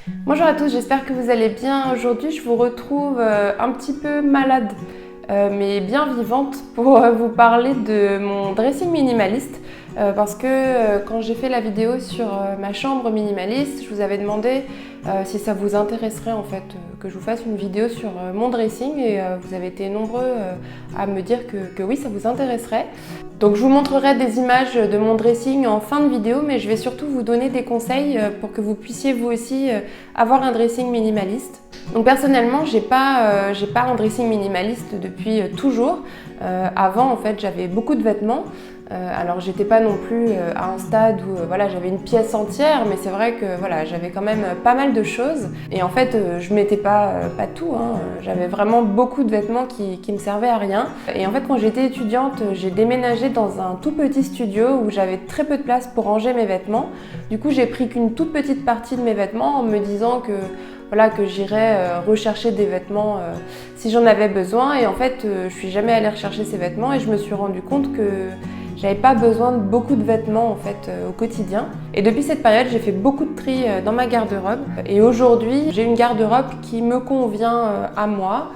Bonjour à tous, j'espère que vous allez bien. Aujourd'hui, je vous retrouve un petit peu malade, mais bien vivante pour vous parler de mon dressing minimaliste. Parce que quand j'ai fait la vidéo sur ma chambre minimaliste, je vous avais demandé si ça vous intéresserait en fait que je vous fasse une vidéo sur mon dressing et vous avez été nombreux à me dire que oui, ça vous intéresserait. Donc je vous montrerai des images de mon dressing en fin de vidéo, mais je vais surtout vous donner des conseils pour que vous puissiez vous aussi avoir un dressing minimaliste. Donc personnellement, j'ai pas un dressing minimaliste depuis toujours. Avant, en fait, j'avais beaucoup de vêtements. Alors j'étais pas non plus à un stade où voilà, j'avais une pièce entière, mais c'est vrai que voilà, j'avais quand même pas mal de choses. Et en fait, je mettais pas tout, hein. J'avais vraiment beaucoup de vêtements qui me servaient à rien. Et en fait, quand j'étais étudiante, j'ai déménagé dans un tout petit studio où j'avais très peu de place pour ranger mes vêtements. Du coup, j'ai pris qu'une toute petite partie de mes vêtements en me disant que voilà, que j'irais rechercher des vêtements si j'en avais besoin. Et en fait, je suis jamais allée rechercher ces vêtements et je me suis rendu compte que j'avais pas besoin de beaucoup de vêtements en fait au quotidien. Et depuis cette période, j'ai fait beaucoup de tri dans ma garde-robe. Et aujourd'hui, j'ai une garde-robe qui me convient à moi.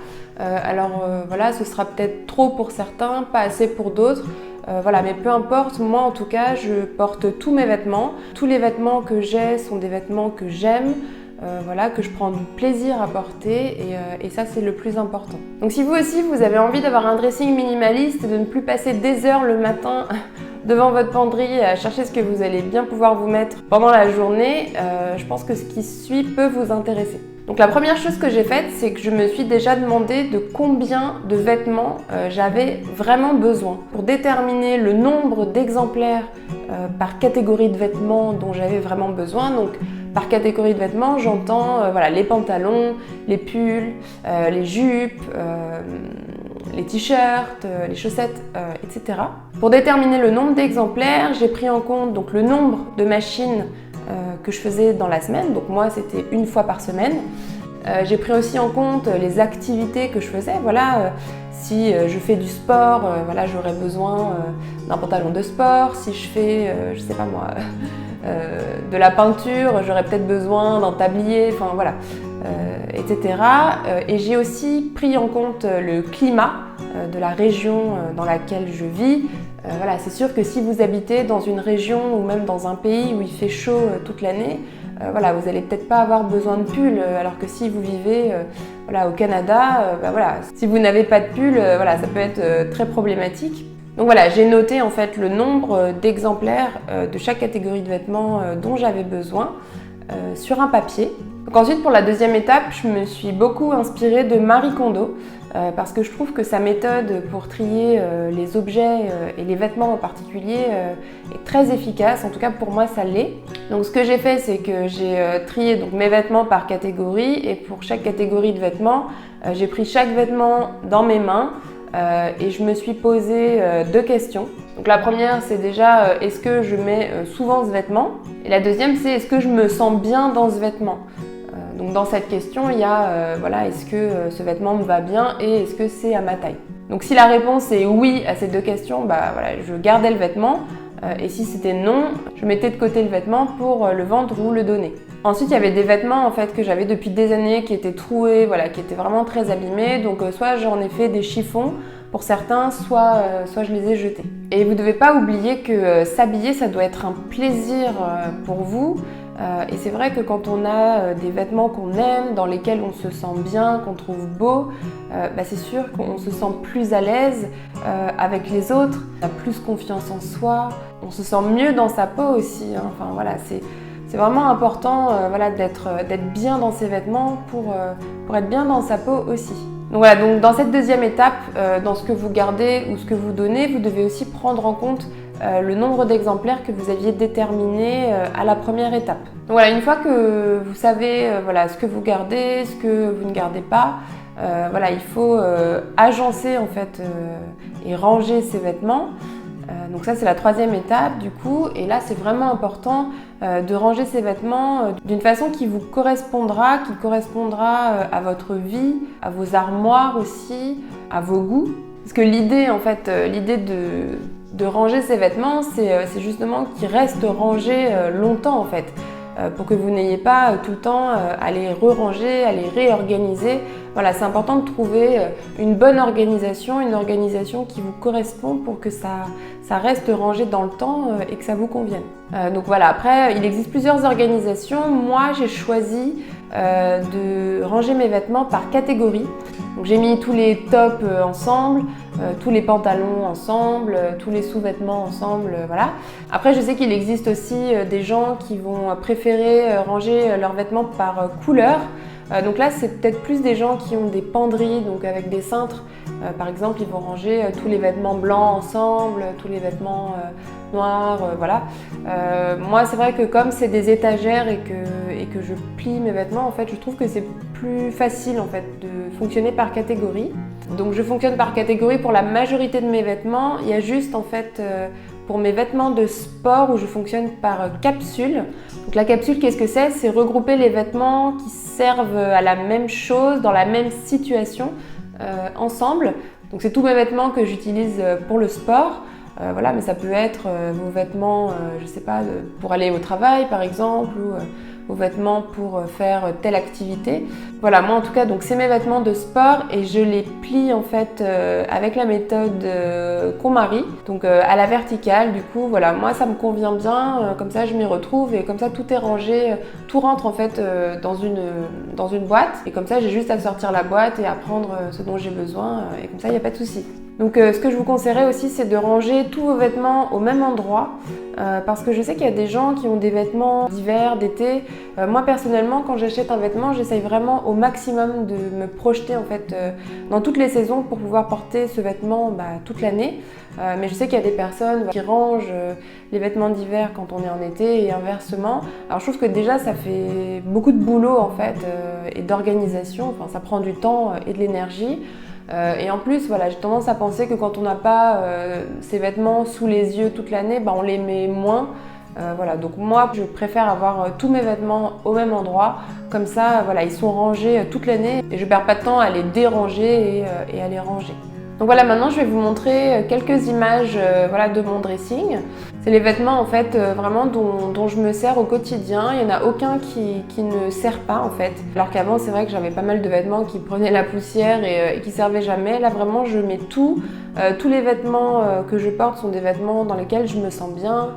Voilà, ce sera peut-être trop pour certains, pas assez pour d'autres. Voilà, mais peu importe, moi en tout cas, je porte tous mes vêtements. Tous les vêtements que j'ai sont des vêtements que j'aime. Voilà, que je prends du plaisir à porter et ça c'est le plus important. Donc si vous aussi vous avez envie d'avoir un dressing minimaliste et de ne plus passer des heures le matin devant votre penderie à chercher ce que vous allez bien pouvoir vous mettre pendant la journée, je pense que ce qui suit peut vous intéresser. Donc la première chose que j'ai faite, c'est que je me suis déjà demandé de combien de vêtements j'avais vraiment besoin. Pour déterminer le nombre d'exemplaires par catégorie de vêtements dont j'avais vraiment besoin. Donc par catégorie de vêtements, j'entends voilà, les pantalons, les pulls, les jupes, les t-shirts, les chaussettes, etc. Pour déterminer le nombre d'exemplaires, j'ai pris en compte donc, le nombre de machines que je faisais dans la semaine. Donc moi, c'était une fois par semaine. J'ai pris aussi en compte les activités que je faisais. Voilà, si je fais du sport, voilà, j'aurais besoin d'un pantalon de sport. Si je fais, je sais pas moi, de la peinture, j'aurais peut-être besoin d'un tablier, enfin voilà, etc. Et j'ai aussi pris en compte le climat de la région dans laquelle je vis. Voilà, c'est sûr que si vous habitez dans une région ou même dans un pays où il fait chaud toute l'année, voilà, vous n'allez peut-être pas avoir besoin de pull, alors que si vous vivez voilà, au Canada, voilà, si vous n'avez pas de pull, voilà, ça peut être très problématique. Donc voilà, j'ai noté en fait le nombre d'exemplaires de chaque catégorie de vêtements dont j'avais besoin sur un papier. Donc ensuite, pour la deuxième étape, je me suis beaucoup inspirée de Marie Kondo parce que je trouve que sa méthode pour trier les objets et les vêtements en particulier est très efficace. En tout cas, pour moi, ça l'est. Donc ce que j'ai fait, c'est que j'ai trié donc, mes vêtements par catégorie et pour chaque catégorie de vêtements, j'ai pris chaque vêtement dans mes mains et je me suis posé deux questions. Donc la première, c'est déjà est-ce que je mets souvent ce vêtement? Et la deuxième, c'est est-ce que je me sens bien dans ce vêtement? Donc dans cette question, il y a voilà, est-ce que ce vêtement me va bien et est-ce que c'est à ma taille? Donc si la réponse est oui à ces deux questions, bah, voilà, je gardais le vêtement et si c'était non, je mettais de côté le vêtement pour le vendre ou le donner. Ensuite, il y avait des vêtements en fait, que j'avais depuis des années qui étaient troués, voilà, qui étaient vraiment très abîmés. Donc soit j'en ai fait des chiffons pour certains, soit je les ai jetés. Et vous ne devez pas oublier que s'habiller, ça doit être un plaisir pour vous. Et c'est vrai que quand on a des vêtements qu'on aime, dans lesquels on se sent bien, qu'on trouve beau, bah c'est sûr qu'on se sent plus à l'aise avec les autres, on a plus confiance en soi, on se sent mieux dans sa peau aussi, hein. Enfin voilà, c'est vraiment important voilà, d'être bien dans ses vêtements pour être bien dans sa peau aussi. Donc voilà, donc dans cette deuxième étape, dans ce que vous gardez ou ce que vous donnez, vous devez aussi prendre en compte le nombre d'exemplaires que vous aviez déterminé à la première étape. Donc voilà, une fois que vous savez voilà, ce que vous gardez, ce que vous ne gardez pas, voilà, il faut agencer en fait et ranger ces vêtements. Donc ça c'est la troisième étape du coup, et là c'est vraiment important de ranger ces vêtements d'une façon qui vous correspondra, à votre vie, à vos armoires aussi, à vos goûts. Parce que l'idée en fait, l'idée de ranger ces vêtements, c'est justement qu'ils restent rangés longtemps en fait. pour que vous n'ayez pas tout le temps à les re-ranger, à les réorganiser. Voilà, c'est important de trouver une bonne organisation, une organisation qui vous correspond pour que ça reste rangé dans le temps et que ça vous convienne. Donc voilà, après, il existe plusieurs organisations. Moi, j'ai choisi de ranger mes vêtements par catégorie. Donc j'ai mis tous les tops ensemble, tous les pantalons ensemble, tous les sous-vêtements ensemble, voilà. Après, je sais qu'il existe aussi des gens qui vont préférer ranger leurs vêtements par couleur. Donc là, c'est peut-être plus des gens qui ont des penderies, donc avec des cintres. Par exemple, ils vont ranger tous les vêtements blancs ensemble, tous les vêtements noirs, voilà. Moi, c'est vrai que comme c'est des étagères et que je plie mes vêtements, en fait, je trouve que c'est plus facile en fait de fonctionner par catégorie. Donc je fonctionne par catégorie pour la majorité de mes vêtements. Il y a juste en fait pour mes vêtements de sport où je fonctionne par capsule. Donc la capsule, qu'est-ce que c'est? C'est regrouper les vêtements qui servent à la même chose, dans la même situation, ensemble. Donc c'est tous mes vêtements que j'utilise pour le sport. Voilà, mais ça peut être vos vêtements, je sais pas, pour aller au travail par exemple, ou vos vêtements pour faire telle activité. Voilà, moi en tout cas, donc c'est mes vêtements de sport et je les plie en fait avec la méthode KonMari, donc à la verticale. Du coup, voilà, moi ça me convient bien, comme ça je m'y retrouve et comme ça tout est rangé, tout rentre en fait dans une boîte et comme ça j'ai juste à sortir la boîte et à prendre ce dont j'ai besoin et comme ça il n'y a pas de souci. Donc ce que je vous conseillerais aussi, c'est de ranger tous vos vêtements au même endroit parce que je sais qu'il y a des gens qui ont des vêtements d'hiver, d'été. Moi personnellement, quand j'achète un vêtement, j'essaye vraiment au maximum de me projeter en fait dans toutes les saisons pour pouvoir porter ce vêtement toute l'année. Mais je sais qu'il y a des personnes qui rangent les vêtements d'hiver quand on est en été et inversement. Alors je trouve que déjà ça fait beaucoup de boulot en fait et d'organisation, enfin ça prend du temps et de l'énergie. Et en plus, voilà, j'ai tendance à penser que quand on n'a pas ces vêtements sous les yeux toute l'année, on les met moins. Voilà, donc moi, je préfère avoir tous mes vêtements au même endroit. Comme ça, voilà, ils sont rangés toute l'année et je ne perds pas de temps à les déranger et à les ranger. Donc voilà, maintenant je vais vous montrer quelques images voilà, de mon dressing. C'est les vêtements en fait vraiment dont je me sers au quotidien. Il n'y en a aucun qui ne sert pas en fait. Alors qu'avant c'est vrai que j'avais pas mal de vêtements qui prenaient la poussière et qui servaient jamais. Là vraiment je mets tout. Tous les vêtements que je porte sont des vêtements dans lesquels je me sens bien,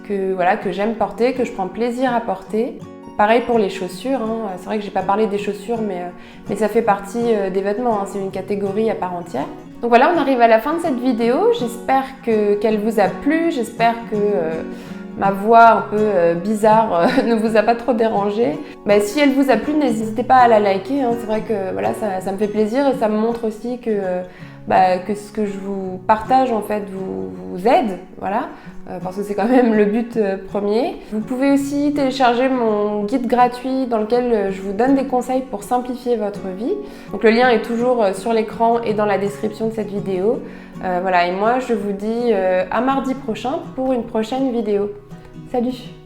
que j'aime porter, que je prends plaisir à porter. Pareil pour les chaussures, hein. C'est vrai que j'ai pas parlé des chaussures mais ça fait partie des vêtements, hein. C'est une catégorie à part entière. Donc voilà, on arrive à la fin de cette vidéo, j'espère qu'elle vous a plu, j'espère que ma voix un peu bizarre ne vous a pas trop dérangé. Si elle vous a plu, n'hésitez pas à la liker, hein. C'est vrai que voilà, ça me fait plaisir et ça me montre aussi que ce que je vous partage en fait vous aide, voilà, parce que c'est quand même le but premier. Vous pouvez aussi télécharger mon guide gratuit dans lequel je vous donne des conseils pour simplifier votre vie. Donc le lien est toujours sur l'écran et dans la description de cette vidéo. Voilà, et moi je vous dis à mardi prochain pour une prochaine vidéo. Salut!